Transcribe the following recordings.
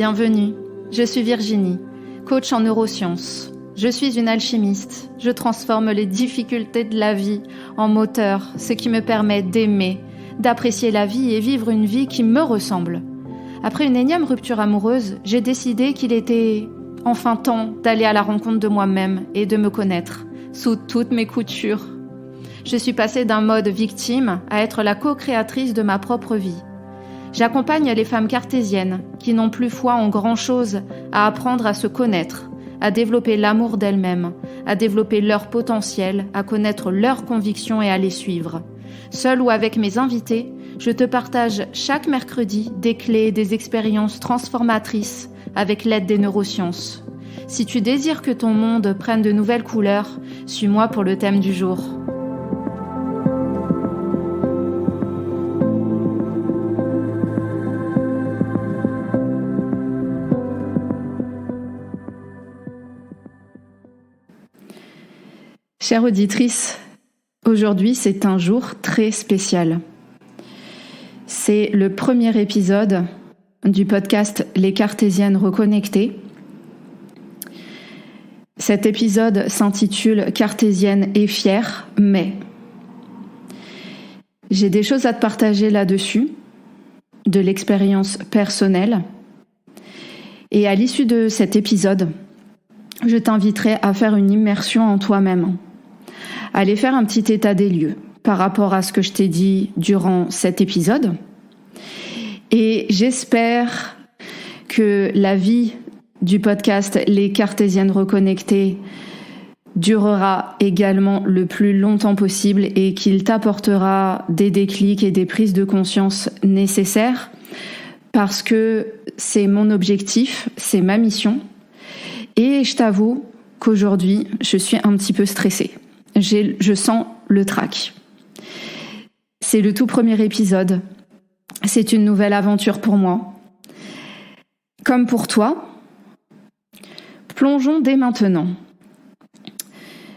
Bienvenue, je suis Virginie, coach en neurosciences. Je suis une alchimiste, je transforme les difficultés de la vie en moteur, ce qui me permet d'aimer, d'apprécier la vie et vivre une vie qui me ressemble. Après une énième rupture amoureuse, j'ai décidé qu'il était enfin temps d'aller à la rencontre de moi-même et de me connaître, sous toutes mes coutures. Je suis passée d'un mode victime à être la co-créatrice de ma propre vie. J'accompagne les femmes cartésiennes qui n'ont plus foi en grand-chose à apprendre à se connaître, à développer l'amour d'elles-mêmes, à développer leur potentiel, à connaître leurs convictions et à les suivre. Seule ou avec mes invités, je te partage chaque mercredi des clés et des expériences transformatrices avec l'aide des neurosciences. Si tu désires que ton monde prenne de nouvelles couleurs, suis-moi pour le thème du jour. Chère auditrice, aujourd'hui c'est un jour très spécial. C'est le premier épisode du podcast Les Cartésiennes Reconnectées. Cet épisode s'intitule Cartésienne et fière, mais j'ai des choses à te partager là-dessus, de l'expérience personnelle. Et à l'issue de cet épisode, je t'inviterai à faire une immersion en toi-même. Aller faire un petit état des lieux par rapport à ce que je t'ai dit durant cet épisode. Et j'espère que la vie du podcast Les Cartésiennes Reconnectées durera également le plus longtemps possible et qu'il t'apportera des déclics et des prises de conscience nécessaires parce que c'est mon objectif, c'est ma mission. Et je t'avoue qu'aujourd'hui, je suis un petit peu stressée. Je sens le trac. C'est le tout premier épisode. C'est une nouvelle aventure pour moi. Comme pour toi, plongeons dès maintenant.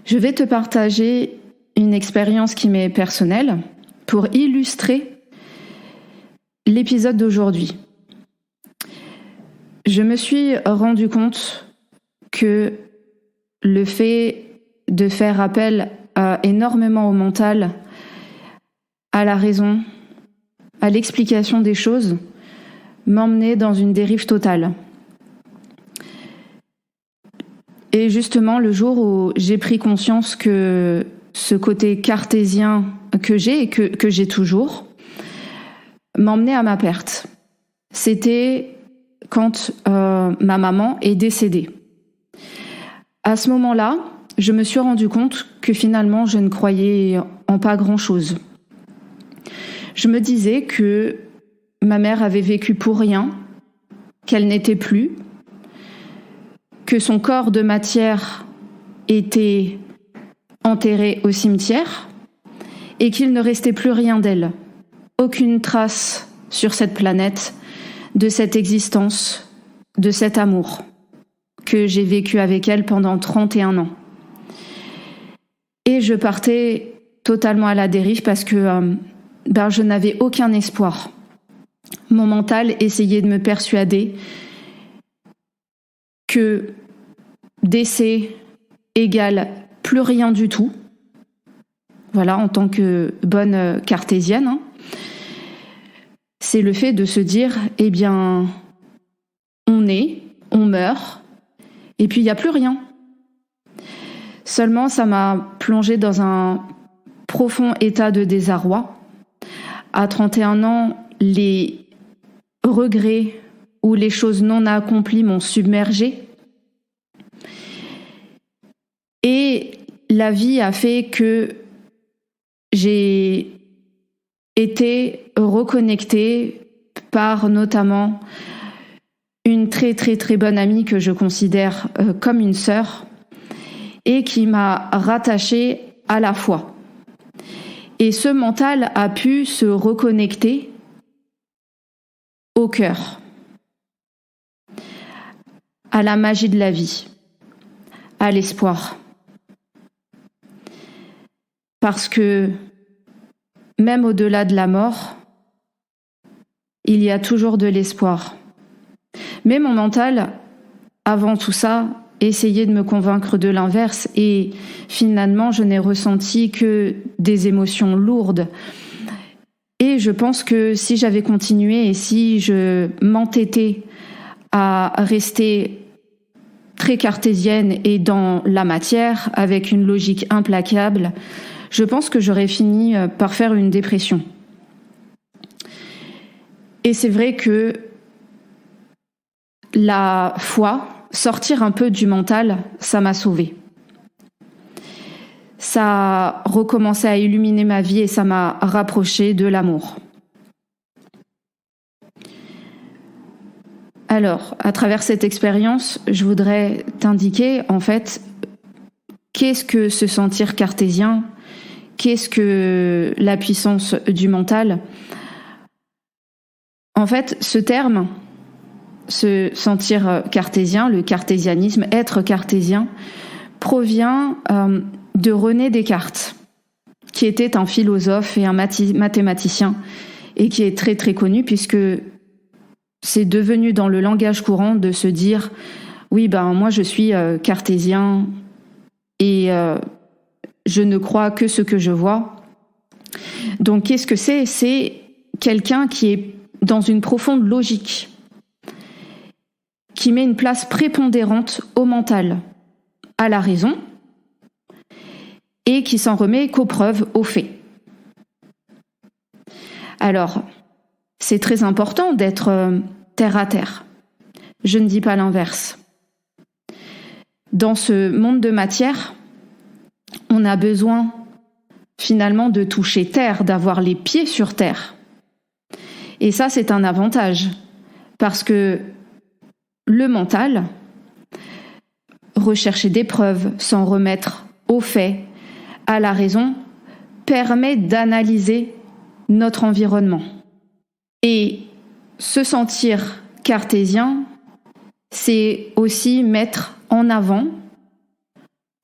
Je vais te partager une expérience qui m'est personnelle pour illustrer l'épisode d'aujourd'hui. Je me suis rendu compte que le fait de faire appel énormément au mental, à la raison, à l'explication des choses, m'emmenait dans une dérive totale. Et justement, le jour où j'ai pris conscience que ce côté cartésien que j'ai et que j'ai toujours, m'emmenait à ma perte. C'était quand ma maman est décédée. À ce moment-là, je me suis rendu compte que finalement, je ne croyais en pas grand-chose. Je me disais que ma mère avait vécu pour rien, qu'elle n'était plus, que son corps de matière était enterré au cimetière et qu'il ne restait plus rien d'elle, aucune trace sur cette planète de cette existence, de cet amour que j'ai vécu avec elle pendant 31 ans. Et je partais totalement à la dérive parce que je n'avais aucun espoir. Mon mental essayait de me persuader que décès égale plus rien du tout. Voilà, en tant que bonne cartésienne, c'est le fait de se dire, on meurt, et puis il n'y a plus rien. Seulement, ça m'a plongée dans un profond état de désarroi. À 31 ans, les regrets ou les choses non accomplies m'ont submergée. Et la vie a fait que j'ai été reconnectée par notamment une très très très bonne amie que je considère comme une sœur et qui m'a rattachée à la foi. Et ce mental a pu se reconnecter au cœur, à la magie de la vie, à l'espoir. Parce que même au-delà de la mort, il y a toujours de l'espoir. Mais mon mental, avant tout ça, essayait de me convaincre de l'inverse et finalement, je n'ai ressenti que des émotions lourdes. Et je pense que si j'avais continué et si je m'entêtais à rester très cartésienne et dans la matière, avec une logique implacable, je pense que j'aurais fini par faire une dépression. Et c'est vrai que la foi, sortir un peu du mental, ça m'a sauvée. Ça a recommencé à illuminer ma vie et ça m'a rapprochée de l'amour. Alors, à travers cette expérience, je voudrais t'indiquer, en fait, qu'est-ce que se sentir cartésien, qu'est-ce que la puissance du mental. En fait, ce terme, se sentir cartésien, le cartésianisme, être cartésien, provient de René Descartes, qui était un philosophe et un mathématicien, et qui est très très connu puisque c'est devenu dans le langage courant de se dire « oui, moi je suis cartésien et je ne crois que ce que je vois ». Donc qu'est-ce que c'est ? C'est quelqu'un qui est dans une profonde logique, qui met une place prépondérante au mental, à la raison, et qui s'en remet qu'aux preuves, aux faits. Alors, c'est très important d'être terre à terre. Je ne dis pas l'inverse. Dans ce monde de matière, on a besoin finalement de toucher terre, d'avoir les pieds sur terre. Et ça, c'est un avantage, parce que le mental, rechercher des preuves, s'en remettre aux faits, à la raison, permet d'analyser notre environnement. Et se sentir cartésien, c'est aussi mettre en avant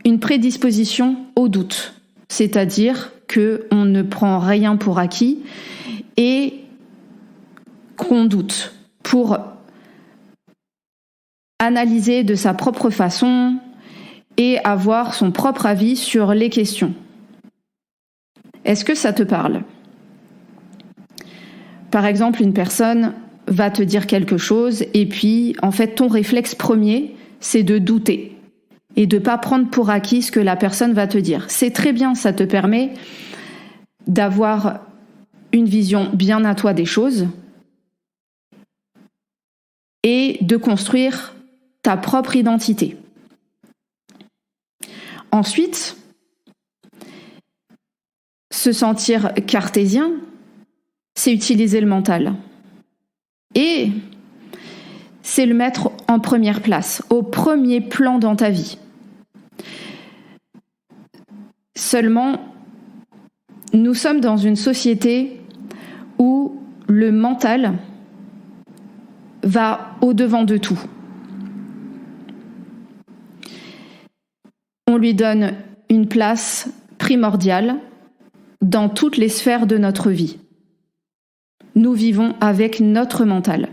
une prédisposition au doute, c'est-à-dire qu'on ne prend rien pour acquis et qu'on doute pour analyser de sa propre façon et avoir son propre avis sur les questions. Est-ce que ça te parle ? Par exemple, une personne va te dire quelque chose et puis, en fait, ton réflexe premier, c'est de douter et de ne pas prendre pour acquis ce que la personne va te dire. C'est très bien, ça te permet d'avoir une vision bien à toi des choses et de construire ta propre identité. Ensuite, se sentir cartésien, c'est utiliser le mental. Et c'est le mettre en première place, au premier plan dans ta vie. Seulement, nous sommes dans une société où le mental va au-devant de tout. On lui donne une place primordiale dans toutes les sphères de notre vie. Nous vivons avec notre mental.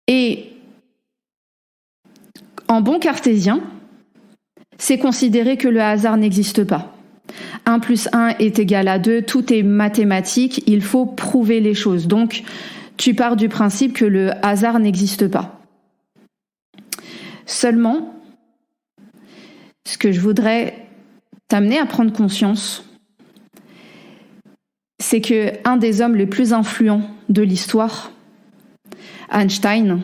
Et en bon cartésien, c'est considérer que le hasard n'existe pas. 1 + 1 est égal à 2, tout est mathématique, il faut prouver les choses. Donc, tu pars du principe que le hasard n'existe pas. Seulement, ce que je voudrais t'amener à prendre conscience, c'est que un des hommes les plus influents de l'histoire, Einstein,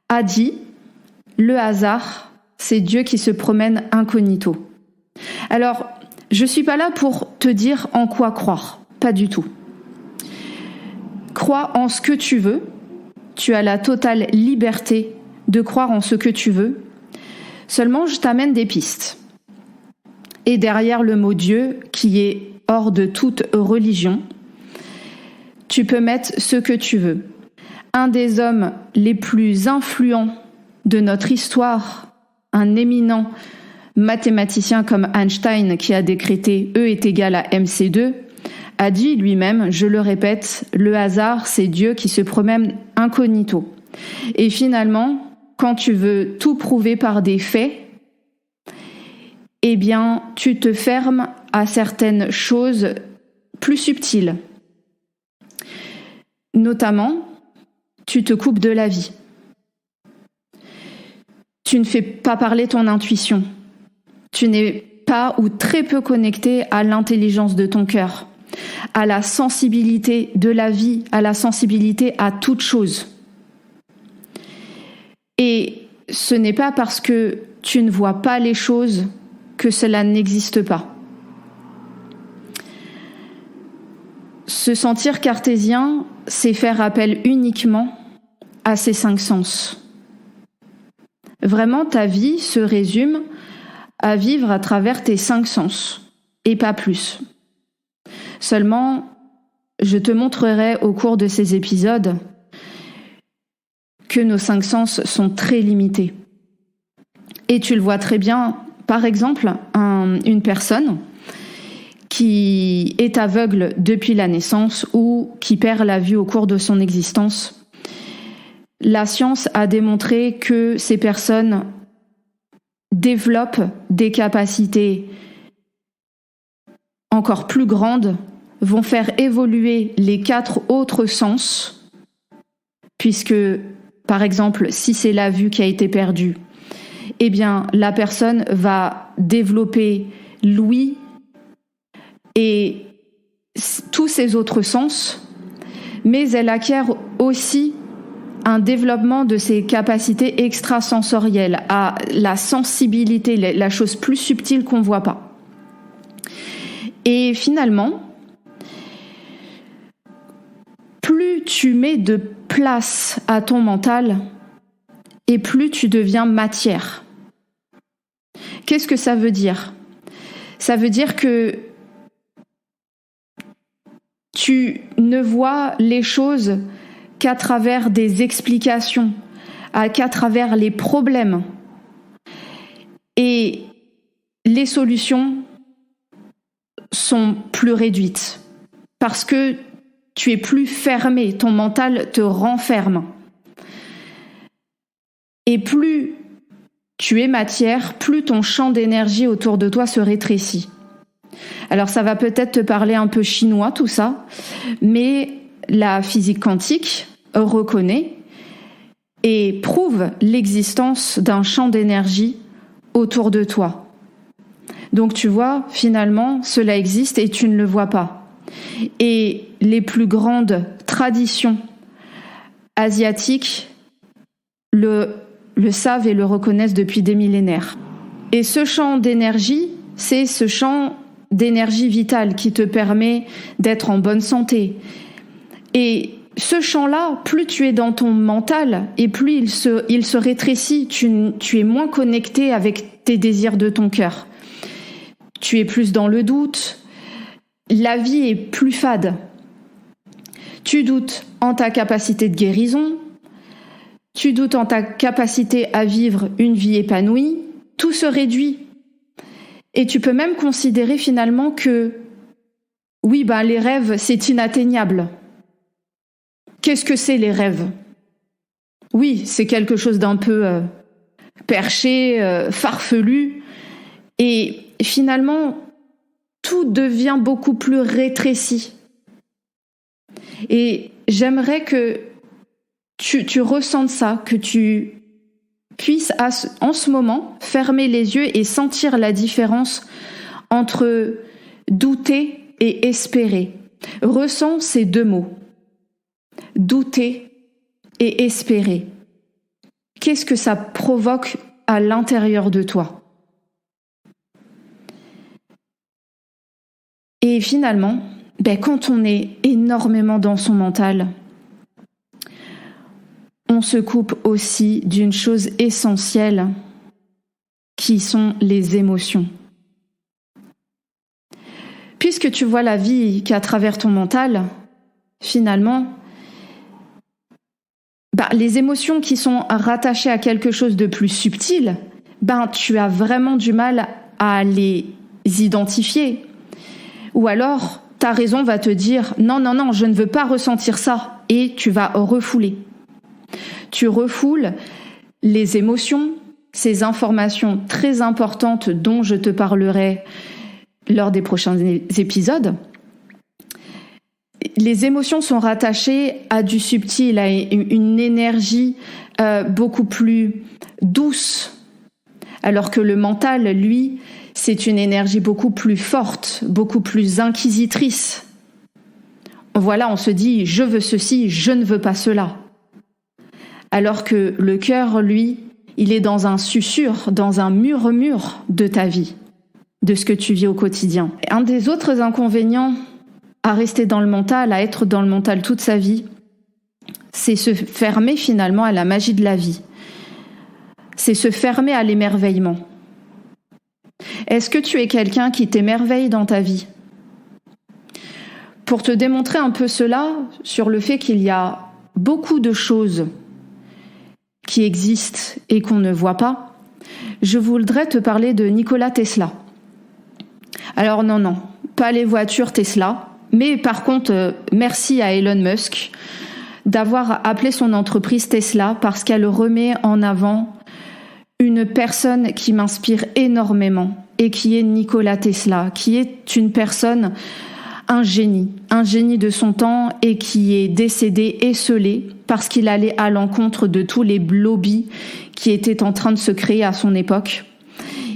a dit « Le hasard, c'est Dieu qui se promène incognito ». Alors, je ne suis pas là pour te dire en quoi croire, pas du tout. Crois en ce que tu veux, tu as la totale liberté de croire en ce que tu veux, seulement je t'amène des pistes. Et derrière le mot Dieu, qui est hors de toute religion, tu peux mettre ce que tu veux. Un des hommes les plus influents de notre histoire, un éminent mathématicien comme Einstein qui a décrété E est égal à mc2, a dit lui-même, je le répète, le hasard, c'est Dieu qui se promène incognito. Et finalement, quand tu veux tout prouver par des faits, eh bien, tu te fermes à certaines choses plus subtiles. Notamment, tu te coupes de la vie. Tu ne fais pas parler ton intuition. Tu n'es pas ou très peu connecté à l'intelligence de ton cœur, à la sensibilité de la vie, à la sensibilité à toute chose. Et ce n'est pas parce que tu ne vois pas les choses que cela n'existe pas. Se sentir cartésien, c'est faire appel uniquement à ces 5 sens. Vraiment, ta vie se résume à vivre à travers tes 5 sens, et pas plus. Seulement, je te montrerai au cours de ces épisodes que nos 5 sens sont très limités. Et tu le vois très bien, par exemple, une personne qui est aveugle depuis la naissance ou qui perd la vue au cours de son existence. La science a démontré que ces personnes développent des capacités encore plus grandes, vont faire évoluer les 4 autres sens, puisque, par exemple, si c'est la vue qui a été perdue, eh bien, la personne va développer l'ouïe et tous ses autres sens, mais elle acquiert aussi un développement de ses capacités extrasensorielles, à la sensibilité, la chose plus subtile qu'on ne voit pas. Et finalement, plus tu mets de place à ton mental, et plus tu deviens matière. Qu'est-ce que ça veut dire ? Ça veut dire que tu ne vois les choses qu'à travers des explications, qu'à travers les problèmes. Et les solutions sont plus réduites parce que tu es plus fermé, ton mental te renferme. Et plus tu es matière, plus ton champ d'énergie autour de toi se rétrécit. Alors ça va peut-être te parler un peu chinois tout ça, mais la physique quantique reconnaît et prouve l'existence d'un champ d'énergie autour de toi. Donc tu vois, finalement, cela existe et tu ne le vois pas. Et les plus grandes traditions asiatiques le savent et le reconnaissent depuis des millénaires. Et ce champ d'énergie, c'est ce champ d'énergie vitale qui te permet d'être en bonne santé. Et ce champ-là, plus tu es dans ton mental et plus il se rétrécit, tu es moins connecté avec tes désirs de ton cœur. Tu es plus dans le doute, la vie est plus fade. Tu doutes en ta capacité de guérison, tu doutes en ta capacité à vivre une vie épanouie, tout se réduit. Et tu peux même considérer finalement que, oui, les rêves, c'est inatteignable. Qu'est-ce que c'est les rêves ? Oui, c'est quelque chose d'un peu perché, farfelu. Et finalement, tout devient beaucoup plus rétréci. Et j'aimerais que tu ressentes ça, que tu puisses en ce moment fermer les yeux et sentir la différence entre douter et espérer. Ressens ces 2 mots. Douter et espérer. Qu'est-ce que ça provoque à l'intérieur de toi ? Et finalement, quand on est énormément dans son mental, on se coupe aussi d'une chose essentielle qui sont les émotions. Puisque tu vois la vie qu'à travers ton mental, finalement, les émotions qui sont rattachées à quelque chose de plus subtil, tu as vraiment du mal à les identifier. Ou alors, ta raison va te dire non, non, non, je ne veux pas ressentir ça, et tu vas refouler. Tu refoules les émotions, ces informations très importantes dont je te parlerai lors des prochains épisodes. Les émotions sont rattachées à du subtil, à une énergie beaucoup plus douce, alors que le mental, lui, c'est une énergie beaucoup plus forte, beaucoup plus inquisitrice. Voilà, on se dit « je veux ceci, je ne veux pas cela ». Alors que le cœur, lui, il est dans un susurre, dans un murmure de ta vie, de ce que tu vis au quotidien. Un des autres inconvénients à rester dans le mental, à être dans le mental toute sa vie, c'est se fermer finalement à la magie de la vie. C'est se fermer à l'émerveillement. Est-ce que tu es quelqu'un qui t'émerveille dans ta vie ? Pour te démontrer un peu cela, sur le fait qu'il y a beaucoup de choses qui existent et qu'on ne voit pas, je voudrais te parler de Nikola Tesla. Alors non, pas les voitures Tesla, mais par contre, merci à Elon Musk d'avoir appelé son entreprise Tesla parce qu'elle remet en avant une personne qui m'inspire énormément et qui est Nikola Tesla, qui est une personne, un génie de son temps et qui est décédé esseulé parce qu'il allait à l'encontre de tous les lobbies qui étaient en train de se créer à son époque.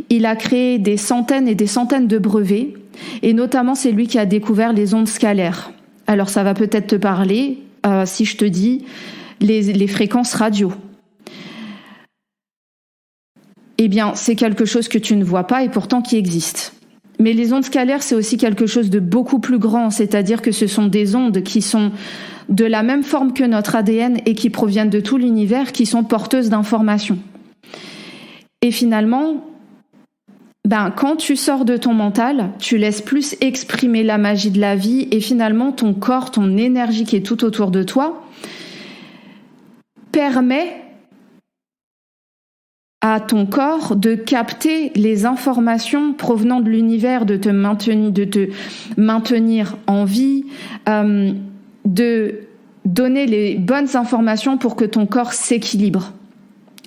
Il a créé des centaines et des centaines de brevets et notamment c'est lui qui a découvert les ondes scalaires. Alors ça va peut-être te parler si je te dis les fréquences radio. Eh bien, c'est quelque chose que tu ne vois pas et pourtant qui existe. Mais les ondes scalaires, c'est aussi quelque chose de beaucoup plus grand, c'est-à-dire que ce sont des ondes qui sont de la même forme que notre ADN et qui proviennent de tout l'univers, qui sont porteuses d'informations. Et finalement, quand tu sors de ton mental, tu laisses plus exprimer la magie de la vie et finalement ton corps, ton énergie qui est tout autour de toi, permet à ton corps de capter les informations provenant de l'univers, de te maintenir en vie, de donner les bonnes informations pour que ton corps s'équilibre.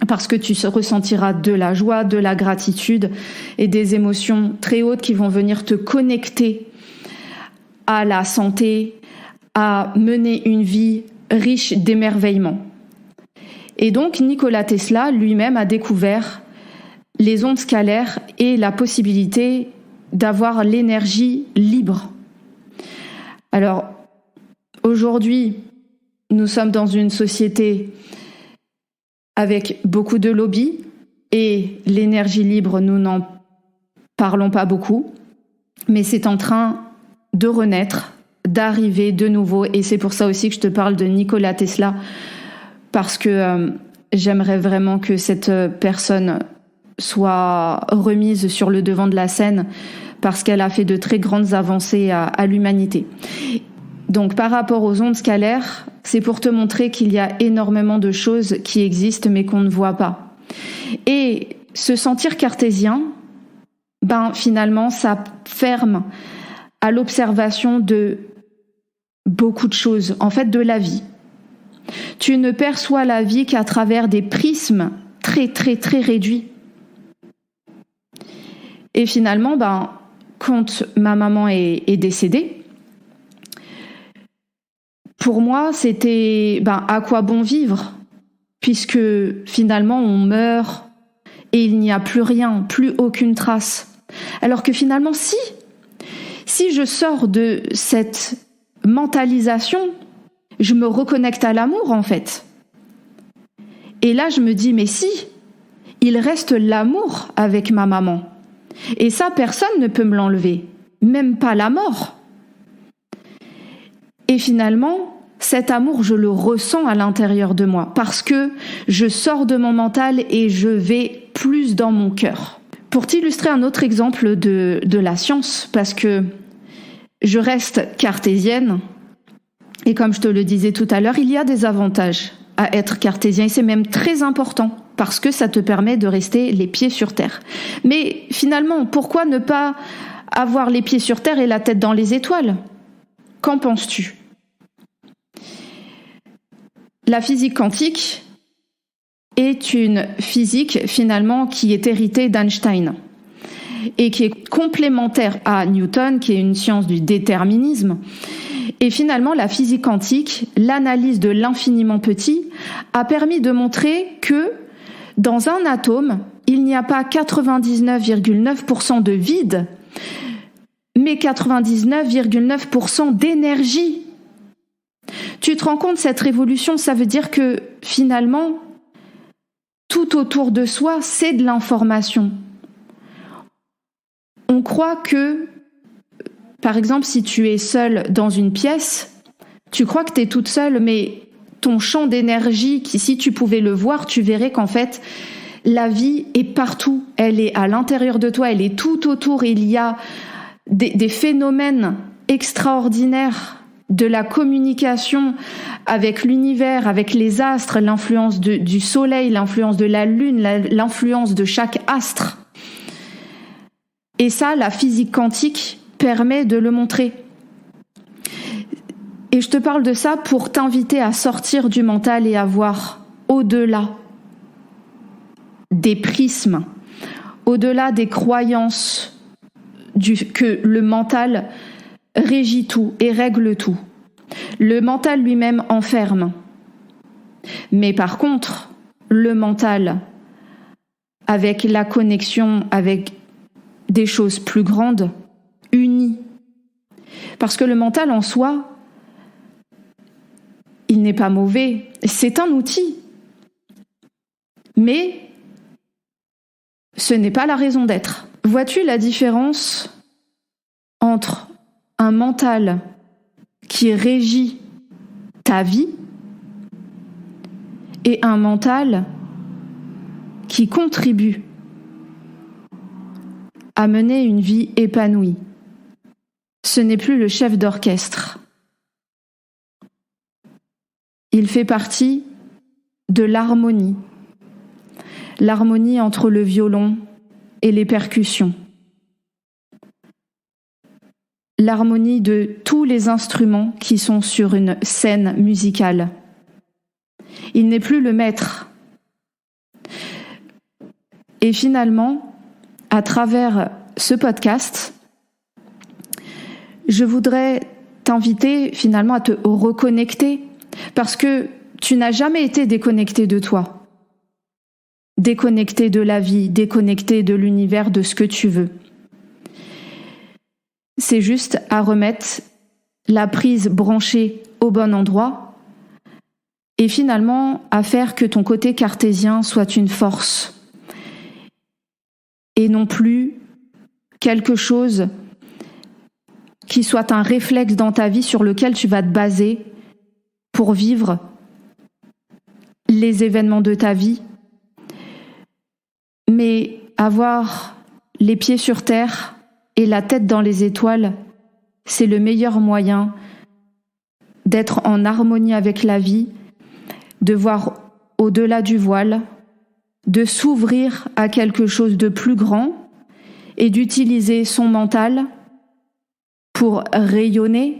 Parce que tu ressentiras de la joie, de la gratitude et des émotions très hautes qui vont venir te connecter à la santé, à mener une vie riche d'émerveillement. Et donc, Nikola Tesla lui-même a découvert les ondes scalaires et la possibilité d'avoir l'énergie libre. Alors, aujourd'hui, nous sommes dans une société avec beaucoup de lobbies et l'énergie libre, nous n'en parlons pas beaucoup, mais c'est en train de renaître, d'arriver de nouveau et c'est pour ça aussi que je te parle de Nikola Tesla parce que j'aimerais vraiment que cette personne soit remise sur le devant de la scène parce qu'elle a fait de très grandes avancées à l'humanité. Donc par rapport aux ondes scalaires, c'est pour te montrer qu'il y a énormément de choses qui existent mais qu'on ne voit pas. Et se sentir cartésien, finalement ça ferme à l'observation de beaucoup de choses, en fait de la vie. Tu ne perçois la vie qu'à travers des prismes très très très réduits. Et finalement, quand ma maman est décédée, pour moi, c'était à quoi bon vivre, puisque finalement on meurt et il n'y a plus rien, plus aucune trace. Alors que finalement, si je sors de cette mentalisation, je me reconnecte à l'amour en fait. Et là, je me dis, mais si, il reste l'amour avec ma maman. Et ça, personne ne peut me l'enlever, même pas la mort. Et finalement, cet amour, je le ressens à l'intérieur de moi parce que je sors de mon mental et je vais plus dans mon cœur. Pour t'illustrer un autre exemple de la science, parce que je reste cartésienne, et comme je te le disais tout à l'heure, il y a des avantages à être cartésien et c'est même très important parce que ça te permet de rester les pieds sur terre. Mais finalement, pourquoi ne pas avoir les pieds sur terre et la tête dans les étoiles ? Qu'en penses-tu ? La physique quantique est une physique finalement qui est héritée d'Einstein et qui est complémentaire à Newton, qui est une science du déterminisme. Et finalement, la physique quantique, l'analyse de l'infiniment petit, a permis de montrer que dans un atome, il n'y a pas 99,9% de vide, mais 99,9% d'énergie. Tu te rends compte, cette révolution, ça veut dire que finalement, tout autour de soi, c'est de l'information. On croit que, par exemple, si tu es seule dans une pièce, tu crois que tu es toute seule, mais ton champ d'énergie, qui si tu pouvais le voir, tu verrais qu'en fait, la vie est partout. Elle est à l'intérieur de toi, elle est tout autour. Il y a des phénomènes extraordinaires de la communication avec l'univers, avec les astres, l'influence du soleil, l'influence de la lune, l'influence de chaque astre. Et ça, la physique quantique permet de le montrer. Et je te parle de ça pour t'inviter à sortir du mental et à voir au-delà des prismes, au-delà des croyances que le mental régit tout et règle tout. Le mental lui-même enferme. Mais par contre, le mental, avec la connexion avec des choses plus grandes, unit. Parce que le mental en soi, il n'est pas mauvais, c'est un outil. Mais ce n'est pas la raison d'être. Vois-tu la différence entre un mental qui régit ta vie et un mental qui contribue à mener une vie épanouie? Ce n'est plus le chef d'orchestre. Il fait partie de l'harmonie entre le violon et les percussions, l'harmonie de tous les instruments qui sont sur une scène musicale. Il n'est plus le maître. Et finalement, à travers ce podcast, je voudrais t'inviter finalement à te reconnecter, parce que tu n'as jamais été déconnecté de toi, déconnecté de la vie, déconnecté de l'univers, de ce que tu veux. C'est juste à remettre la prise branchée au bon endroit et finalement à faire que ton côté cartésien soit une force et non plus quelque chose qui soit un réflexe dans ta vie sur lequel tu vas te baser pour vivre les événements de ta vie, mais avoir les pieds sur terre et la tête dans les étoiles, c'est le meilleur moyen d'être en harmonie avec la vie, de voir au-delà du voile, de s'ouvrir à quelque chose de plus grand et d'utiliser son mental pour rayonner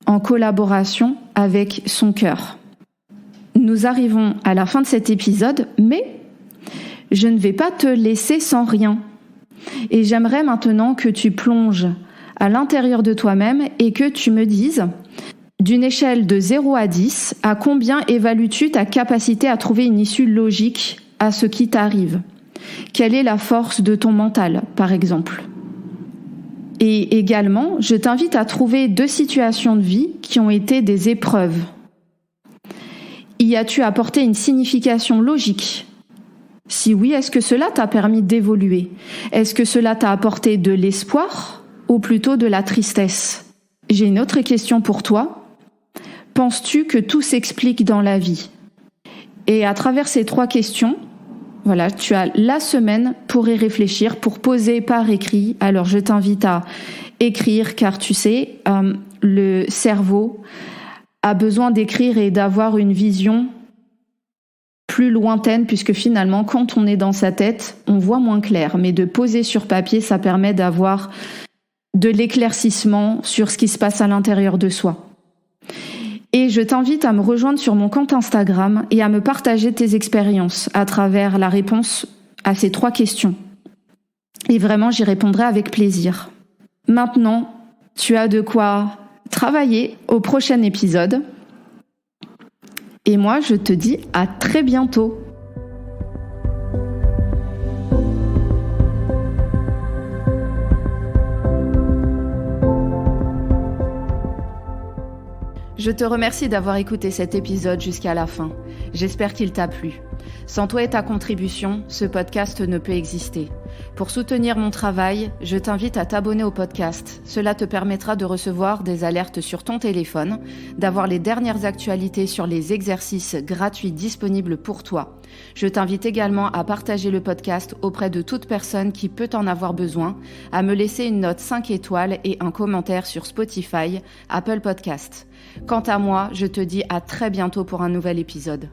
en collaboration avec son cœur. Nous arrivons à la fin de cet épisode, mais je ne vais pas te laisser sans rien. Et j'aimerais maintenant que tu plonges à l'intérieur de toi-même et que tu me dises, d'une échelle de 0 à 10, à combien évalues-tu ta capacité à trouver une issue logique à ce qui t'arrive ? Quelle est la force de ton mental, par exemple ? Et également, je t'invite à trouver 2 situations de vie qui ont été des épreuves. Y as-tu apporté une signification logique ? Si oui, est-ce que cela t'a permis d'évoluer ? Est-ce que cela t'a apporté de l'espoir ou plutôt de la tristesse ? J'ai une autre question pour toi. Penses-tu que tout s'explique dans la vie ? Et à travers ces 3 questions, voilà, tu as la semaine pour y réfléchir, pour poser par écrit. Alors je t'invite à écrire car tu sais, le cerveau a besoin d'écrire et d'avoir une vision plus lointaine, puisque finalement, quand on est dans sa tête, on voit moins clair. Mais de poser sur papier, ça permet de de l'éclaircissement sur ce qui se passe à l'intérieur de soi. Et je t'invite à me rejoindre sur mon compte Instagram et à me partager tes expériences à travers la réponse à ces 3 questions. Et vraiment, j'y répondrai avec plaisir. Maintenant, tu as de quoi travailler au prochain épisode. Et moi, je te dis à très bientôt. Je te remercie d'avoir écouté cet épisode jusqu'à la fin. J'espère qu'il t'a plu. Sans toi et ta contribution, ce podcast ne peut exister. Pour soutenir mon travail, je t'invite à t'abonner au podcast. Cela te permettra de recevoir des alertes sur ton téléphone, d'avoir les dernières actualités sur les exercices gratuits disponibles pour toi. Je t'invite également à partager le podcast auprès de toute personne qui peut en avoir besoin, à me laisser une note 5 étoiles et un commentaire sur Spotify, Apple Podcasts. Quant à moi, je te dis à très bientôt pour un nouvel épisode.